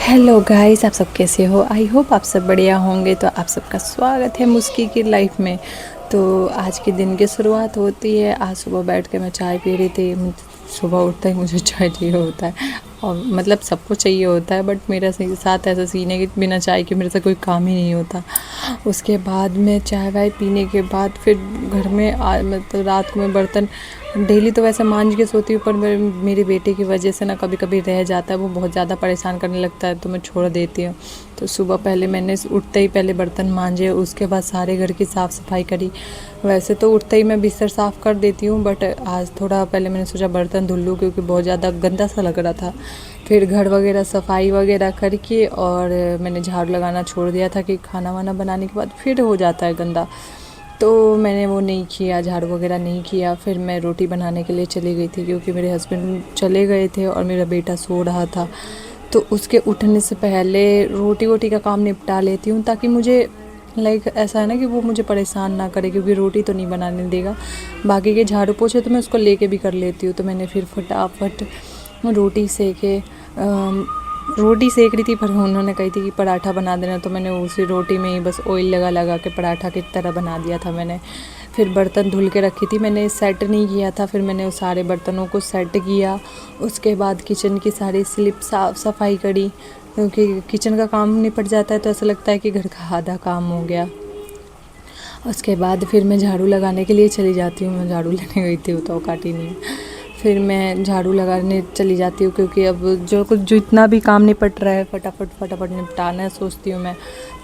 Hello guys, आप सब कैसे हो? आई होप आप सब बढ़िया होंगे। तो आप सबका स्वागत है मुस्की की लाइफ में। तो आज के दिन की शुरुआत होती है। आज सुबह बैठ के मैं चाय पी रही थी। सुबह उठते ही मुझे चाय चाहिए होता है, और मतलब सबको चाहिए होता है, बट मेरा साथ ऐसा सीन है कि बिना चाय के मेरे से कोई काम ही नहीं होता। उसके बाद में चाय वाय पीने के बाद फिर घर में मतलब रात को मैं बर्तन डेली तो वैसे मांज के सोती हूँ, पर मेरे बेटे की वजह से ना कभी कभी रह जाता है। वो बहुत ज़्यादा परेशान करने लगता है तो मैं छोड़ देती हूँ। तो सुबह पहले मैंने उठते ही पहले बर्तन मांजे, उसके बाद सारे घर की साफ़ सफाई करी। वैसे तो उठते ही मैं बिस्तर साफ़ कर देती हूँ, बट आज थोड़ा पहले मैंने सोचा बर्तन धुल लूँ क्योंकि बहुत ज़्यादा गंदा सा लग रहा था। फिर घर वगैरह सफाई वगैरह करके और मैंने झाड़ू लगाना छोड़ दिया था कि खाना वाना बनाने के बाद फिर हो जाता है गंदा। तो मैंने वो नहीं किया, झाड़ू वगैरह नहीं किया। फिर मैं रोटी बनाने के लिए चली गई थी क्योंकि मेरे हस्बैंड चले गए थे और मेरा बेटा सो रहा था। तो उसके उठने से पहले रोटी वोटी का काम निपटा लेती हूँ, ताकि मुझे ऐसा है ना कि वो मुझे परेशान ना करे, क्योंकि रोटी तो नहीं बनाने देगा। बाकी के झाड़ू पोछे तो मैं उसको लेके भी कर लेती हूँ। तो मैंने फिर फटाफट रोटी सेक रही थी, पर उन्होंने कही थी कि पराठा बना देना, तो मैंने उसी रोटी में ही बस ऑयल लगा लगा के पराठा की तरह बना दिया था मैंने। फिर बर्तन धुल के रखी थी, मैंने सेट नहीं किया था। फिर मैंने उस सारे बर्तनों को सेट किया। उसके बाद किचन की सारी स्लिप साफ़ सफाई करी, क्योंकि किचन का काम निपट जाता है तो ऐसा लगता है कि घर का आधा काम हो गया। उसके बाद फिर मैं झाड़ू लगाने के लिए चली जाती हूँ। मैं झाड़ू लेने गई थी, वो तो काटी नहीं। फिर मैं झाड़ू लगाने चली जाती हूँ क्योंकि अब जो इतना भी काम निपट रहा है फटाफट फटाफट निपटाना है सोचती हूँ मैं।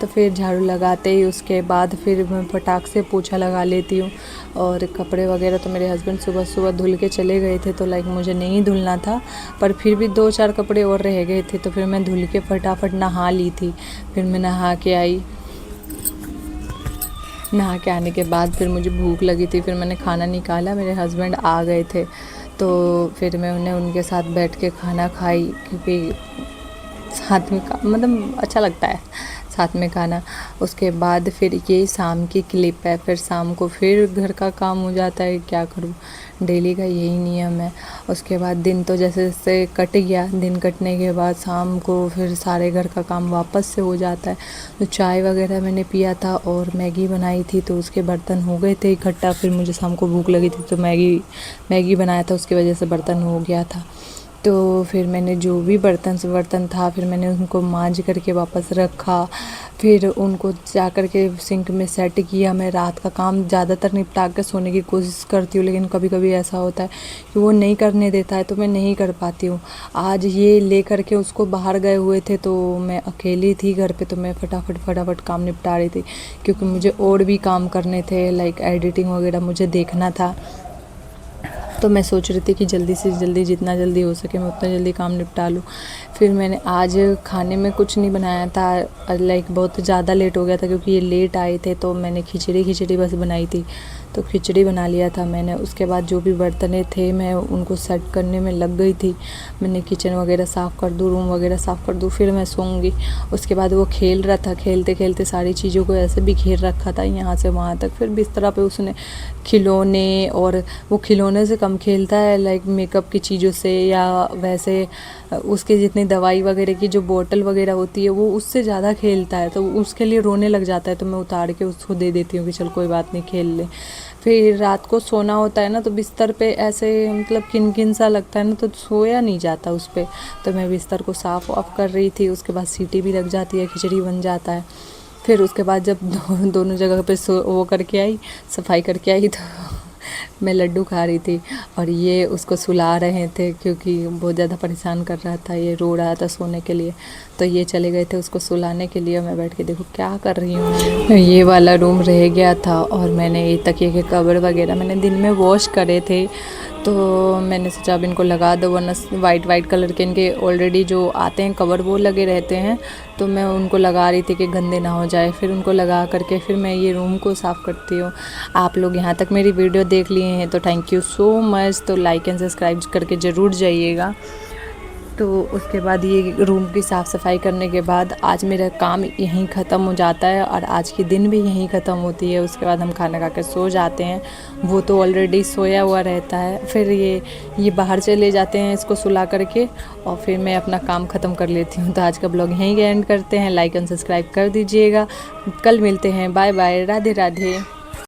तो फिर झाड़ू लगाते ही उसके बाद फिर मैं फटाक से पोछा लगा लेती हूँ। और कपड़े वगैरह तो मेरे हस्बैंड सुबह सुबह धुल के चले गए थे, तो मुझे नहीं धुलना था, पर फिर भी 2-4 कपड़े और रह गए थे। तो फिर मैं धुल के फटाफट नहा ली थी। फिर मैं नहा के आई। नहा के आने के बाद फिर मुझे भूख लगी थी। फिर मैंने खाना निकाला, मेरे हस्बैंड आ गए थे, तो फिर मैं उन्हें उनके साथ बैठ के खाना खाई, क्योंकि साथ में मतलब अच्छा लगता है साथ में खाना। उसके बाद फिर ये शाम की क्लिप है। फिर शाम को फिर घर का काम हो जाता है, क्या करूँ, डेली का यही नियम है। उसके बाद दिन तो जैसे जैसे कट गया। दिन कटने के बाद शाम को फिर सारे घर का काम वापस से हो जाता है। तो चाय वगैरह मैंने पिया था और मैगी बनाई थी, तो उसके बर्तन हो गए थे इकट्ठा। फिर मुझे शाम को भूख लगी थी तो मैगी बनाया था, उसकी वजह से बर्तन हो गया था। तो फिर मैंने जो भी बर्तन था फिर मैंने उनको मांज करके वापस रखा। फिर उनको जा कर के सिंक में सेट किया। मैं रात का काम ज़्यादातर निपटा के सोने की कोशिश करती हूँ, लेकिन कभी कभी ऐसा होता है कि वो नहीं करने देता है तो मैं नहीं कर पाती हूँ। आज ये ले कर के उसको बाहर गए हुए थे, तो मैं अकेली थी घर पे, तो मैं फटाफट फटाफट काम निपटा रही थी, क्योंकि मुझे और भी काम करने थे, एडिटिंग वगैरह मुझे देखना था। तो मैं सोच रही थी कि जल्दी से जल्दी, जितना जल्दी हो सके मैं उतना जल्दी काम निपटा लूँ। फिर मैंने आज खाने में कुछ नहीं बनाया था, बहुत ज़्यादा लेट हो गया था क्योंकि ये लेट आए थे, तो मैंने खिचड़ी बस बनाई थी, तो खिचड़ी बना लिया था मैंने। उसके बाद जो भी बर्तन थे मैं उनको सेट करने में लग गई थी। मैंने किचन वगैरह साफ़ कर दूँ, रूम वगैरह साफ़ कर दूँ, फिर मैं सोऊंगी। उसके बाद वो खेल रहा था, खेलते खेलते सारी चीज़ों को ऐसे बिखेर रखा था यहाँ से वहाँ तक। फिर बिस्तर पे उसने खिलौने, और वो खिलौने से कम खेलता है मेकअप की चीज़ों से, या वैसे उसके जितनी दवाई वगैरह की जो बोतल वगैरह होती है वो उससे ज़्यादा खेलता है, तो उसके लिए रोने लग जाता है। तो मैं उतार के उसको दे देती हूँ कि चल कोई बात नहीं, खेल ले। फिर रात को सोना होता है ना, तो बिस्तर पे ऐसे मतलब किन सा लगता है ना, तो सोया नहीं जाता उस पर। तो मैं बिस्तर को साफ़ वाफ कर रही थी। उसके बाद सीटी भी लग जाती है, खिचड़ी बन जाता है। फिर उसके बाद जब दोनों जगह पे वो करके आई, सफाई करके आई, तो मैं लड्डू खा रही थी और ये उसको सुला रहे थे, क्योंकि बहुत ज़्यादा परेशान कर रहा था, ये रो रहा था सोने के लिए। तो ये चले गए थे उसको सुलाने के लिए। मैं बैठ के देखो क्या कर रही हूँ। ये वाला रूम रह गया था, और मैंने ये तकिए के कवर वगैरह मैंने दिन में वॉश करे थे, तो मैंने सोचा अब इनको लगा दो, वरना वाइट कलर के इनके ऑलरेडी जो आते हैं कवर वो लगे रहते हैं, तो मैं उनको लगा रही थी कि गंदे ना हो जाए। फिर उनको लगा करके फिर मैं ये रूम को साफ़ करती हूँ। आप लोग यहाँ तक मेरी वीडियो देख लिए हैं तो थैंक यू सो मच। तो लाइक एंड सब्सक्राइब करके ज़रूर जाइएगा। तो उसके बाद ये रूम की साफ़ सफाई करने के बाद आज मेरा काम यहीं ख़त्म हो जाता है और आज की दिन भी यहीं ख़त्म होती है। उसके बाद हम खाना खा कर सो जाते हैं। वो तो ऑलरेडी सोया हुआ रहता है। फिर ये बाहर चले जाते हैं इसको सुला करके और फिर मैं अपना काम ख़त्म कर लेती हूँ। तो आज का ब्लॉग यहीं एंड करते हैं। लाइक एंड सब्सक्राइब कर दीजिएगा। कल मिलते हैं। Bye bye. राधे राधे।